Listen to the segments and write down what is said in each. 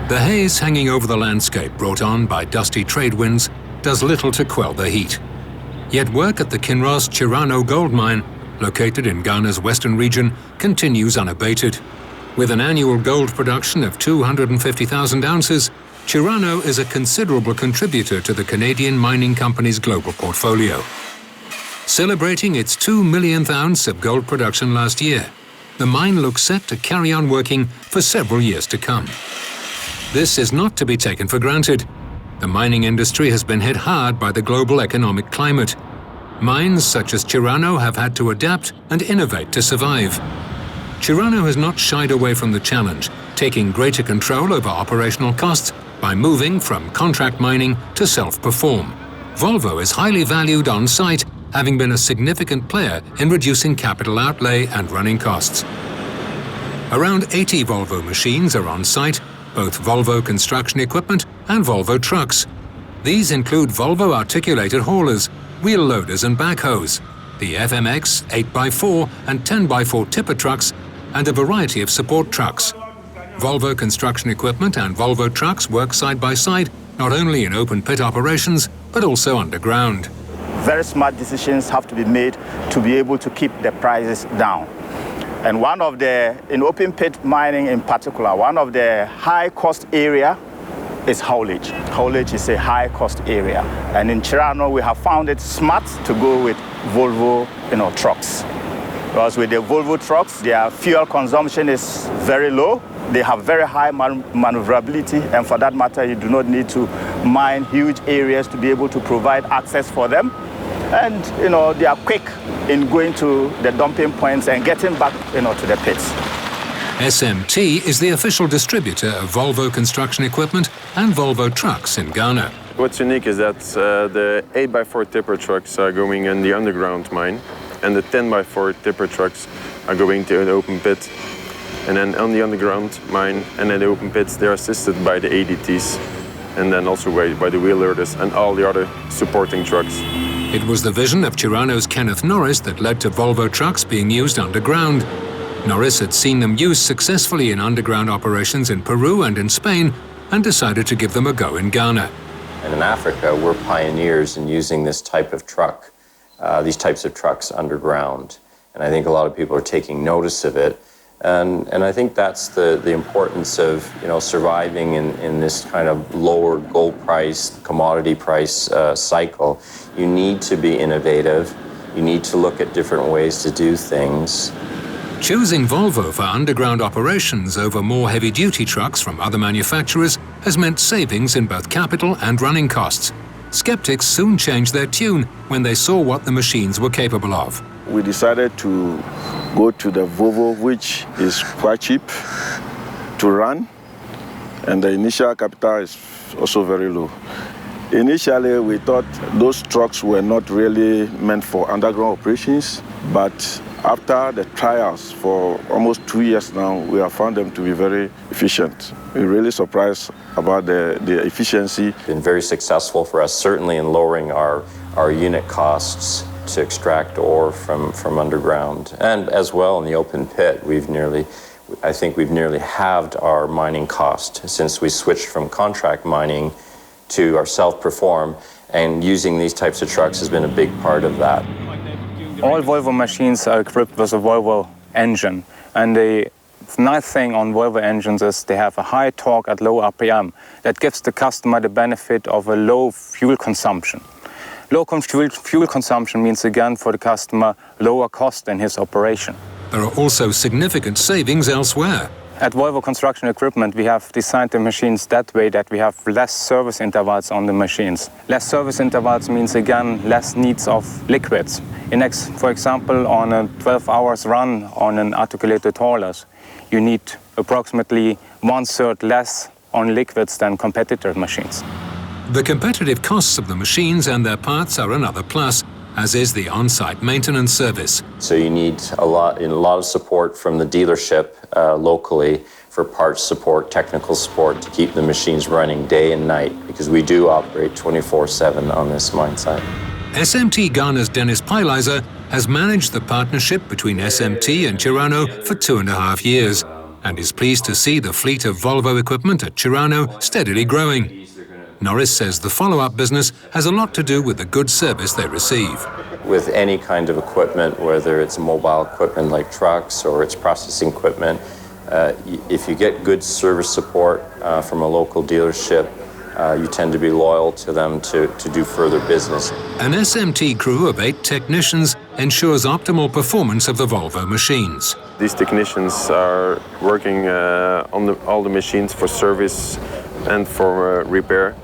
The haze hanging over the landscape brought on by dusty trade winds does little to quell the heat. Yet work at the Kinross Chirano Gold Mine, located in Ghana's western region, continues unabated. With an annual gold production of 250,000 ounces, Chirano is a considerable contributor to the Canadian mining company's global portfolio. Celebrating its 2 millionth ounce of gold production last year, the mine looks set to carry on working for several years to come. This is not to be taken for granted. The mining industry has been hit hard by the global economic climate. Mines such as Chirano have had to adapt and innovate to survive. Chirano has not shied away from the challenge, taking greater control over operational costs by moving from contract mining to self-perform. Volvo is highly valued on site, having been a significant player in reducing capital outlay and running costs. Around 80 Volvo machines are on site, both Volvo construction equipment and Volvo trucks. These include Volvo articulated haulers, wheel loaders and backhoes, the FMX 8x4 and 10x4 tipper trucks, and a variety of support trucks. Volvo construction equipment and Volvo trucks work side by side, not only in open pit operations, but also underground. Very smart decisions have to be made to be able to keep the prices down. And in open pit mining in particular, one of the high cost area is haulage. Haulage is a high cost area. And in Chirano, we have found it smart to go with Volvo trucks. Because with the Volvo trucks, their fuel consumption is very low. They have very high maneuverability, and for that matter, you do not need to mine huge areas to be able to provide access for them. And they are quick in going to the dumping points and getting back to the pits. SMT is the official distributor of Volvo construction equipment and Volvo trucks in Ghana. What's unique is that the 8x4 tipper trucks are going in the underground mine, and the 10x4 tipper trucks are going to an open pit. And then on the underground mine and in the open pits, they're assisted by the ADTs, and then also by the wheel loaders and all the other supporting trucks. It was the vision of Chirano's Kenneth Norris that led to Volvo trucks being used underground. Norris had seen them used successfully in underground operations in Peru and in Spain, and decided to give them a go in Ghana. And in Africa, we're pioneers in using this type of truck, these types of trucks underground. And I think a lot of people are taking notice of it. And I think that's the importance of surviving in this kind of lower gold price, commodity price cycle. You need to be innovative. You need to look at different ways to do things. Choosing Volvo for underground operations over more heavy-duty trucks from other manufacturers has meant savings in both capital and running costs. Skeptics soon changed their tune when they saw what the machines were capable of. We decided to go to the Volvo, which is quite cheap to run, and the initial capital is also very low. Initially, we thought those trucks were not really meant for underground operations, but after the trials for almost 2 years now, we have found them to be very efficient. We're really surprised about the efficiency. Been very successful for us, certainly in lowering our unit costs to extract ore from underground. And as well in the open pit, I think we've nearly halved our mining cost since we switched from contract mining to our self-perform, and using these types of trucks has been a big part of that. All Volvo machines are equipped with a Volvo engine, and the nice thing on Volvo engines is they have a high torque at low RPM. That gives the customer the benefit of a low fuel consumption. Low fuel consumption means again for the customer lower cost in his operation. There are also significant savings elsewhere. At Volvo Construction Equipment, we have designed the machines that way that we have less service intervals on the machines. Less service intervals means, again, less needs of liquids. For example, on a 12 hours run on an articulated haulers, you need approximately 1/3 less on liquids than competitor machines. The competitive costs of the machines and their parts are another plus, as is the on-site maintenance service. So you need a lot of support from the dealership locally for parts support, technical support to keep the machines running day and night, because we do operate 24/7 on this mine site. SMT Ghana's Dennis Pylizer has managed the partnership between SMT and Chirano for 2.5 years. and is pleased to see the fleet of Volvo equipment at Chirano steadily growing. Norris says the follow-up business has a lot to do with the good service they receive. With any kind of equipment, whether it's mobile equipment like trucks or it's processing equipment, if you get good service support from a local dealership, you tend to be loyal to them to do further business. An SMT crew of 8 technicians ensures optimal performance of the Volvo machines. These technicians are working on all the machines for service and for repair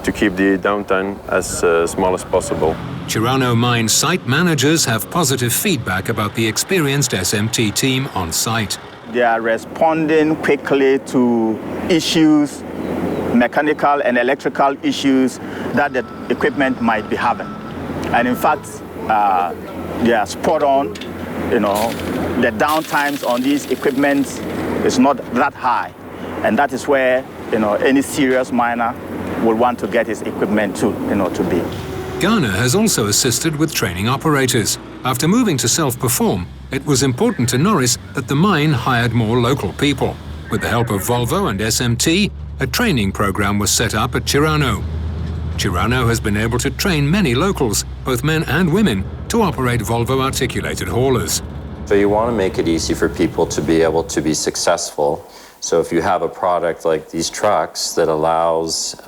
to keep the downtime as small as possible. Chirano Mine site managers have positive feedback about the experienced SMT team on site. They are responding quickly to issues, mechanical and electrical issues that the equipment might be having. And in fact, they are spot on. The downtimes on these equipments is not that high. And that is where, any serious miner will want to get his equipment to be. Ghana has also assisted with training operators. After moving to self-perform, it was important to Norris that the mine hired more local people. With the help of Volvo and SMT, a training program was set up at Chirano. Chirano has been able to train many locals, both men and women, to operate Volvo articulated haulers. So you want to make it easy for people to be able to be successful. So if you have a product like these trucks that allows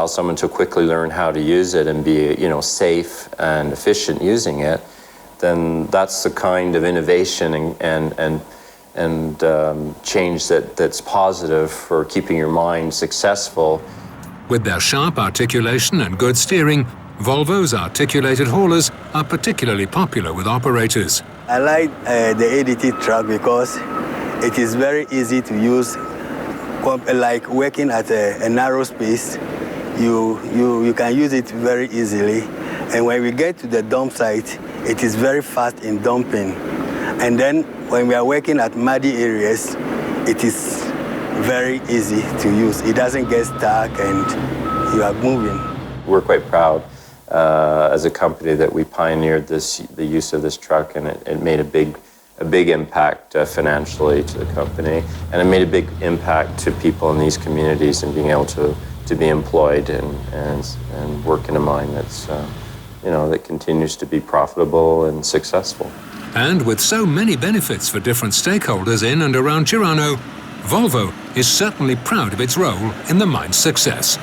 someone to quickly learn how to use it and be, safe and efficient using it, then that's the kind of innovation and change that's positive for keeping your mind successful. With their sharp articulation and good steering, Volvo's articulated haulers are particularly popular with operators. I like the ADT truck because it is very easy to use. Like working at a narrow space, you can use it very easily. And when we get to the dump site, it is very fast in dumping. And then when we are working at muddy areas, it is very easy to use. It doesn't get stuck and you are moving. We're quite proud as a company that we pioneered the use of this truck, and it made a big impact financially to the company, and it made a big impact to people in these communities and being able to be employed and work in a mine that's that continues to be profitable and successful. And with so many benefits for different stakeholders in and around Chirano, Volvo is certainly proud of its role in the mine's success.